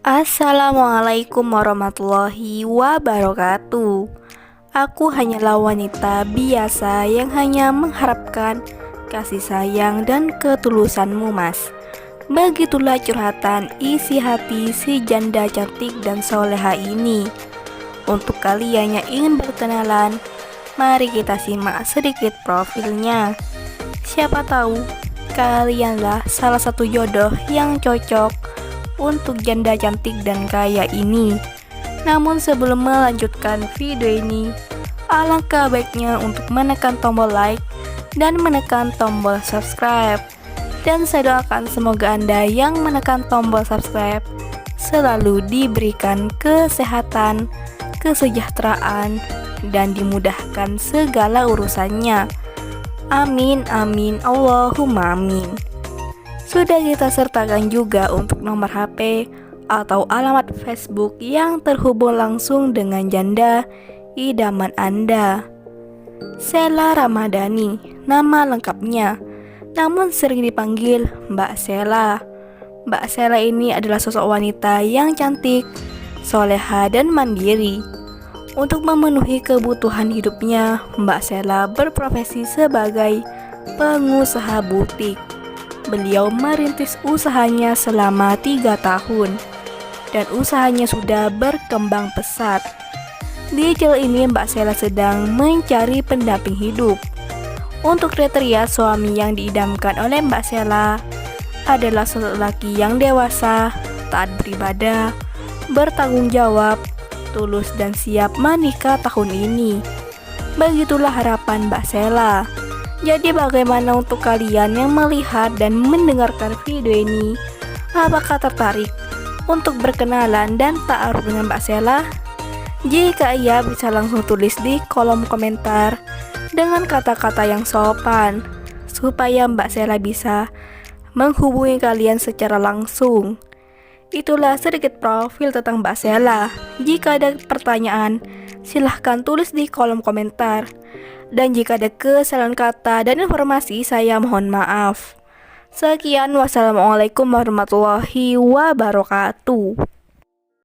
Assalamualaikum warahmatullahi wabarakatuh. Aku hanyalah wanita biasa yang hanya mengharapkan kasih sayang dan ketulusanmu, Mas. Begitulah curhatan isi hati si janda cantik dan soleha ini. Untuk kalian yang ingin berkenalan, mari kita simak sedikit profilnya. Siapa tahu kalianlah salah satu jodoh yang cocok untuk janda cantik dan kaya ini. Namun sebelum melanjutkan video ini, alangkah baiknya untuk menekan tombol like dan menekan tombol subscribe. Dan saya doakan semoga Anda yang menekan tombol subscribe selalu diberikan kesehatan, kesejahteraan, dan dimudahkan segala urusannya. Amin amin Allahumma amin. Sudah kita sertakan juga untuk nomor HP atau alamat Facebook yang terhubung langsung dengan janda idaman Anda. Sela Ramadhani, nama lengkapnya, namun sering dipanggil Mbak Sela. Mbak Sela ini adalah sosok wanita yang cantik, soleha, dan mandiri. Untuk memenuhi kebutuhan hidupnya, Mbak Sela berprofesi sebagai pengusaha butik. Beliau merintis usahanya selama 3 tahun dan usahanya sudah berkembang pesat. Di channel ini Mbak Sela sedang mencari pendamping hidup. Untuk kriteria suami yang diidamkan oleh Mbak Sela adalah sosok laki yang dewasa, taat beribadah, bertanggung jawab, tulus, dan siap menikah tahun ini. Begitulah harapan Mbak Sela. Jadi bagaimana untuk kalian yang melihat dan mendengarkan video ini? Apakah tertarik untuk berkenalan dan ta'aruf dengan Mbak Sela? Jika iya, bisa langsung tulis di kolom komentar dengan kata-kata yang sopan supaya Mbak Sela bisa menghubungi kalian secara langsung. Itulah sedikit profil tentang Mbak Sela. Jika ada pertanyaan, silahkan tulis di kolom komentar. Dan jika ada kesalahan kata dan informasi, saya mohon maaf. Sekian, wassalamualaikum warahmatullahi wabarakatuh.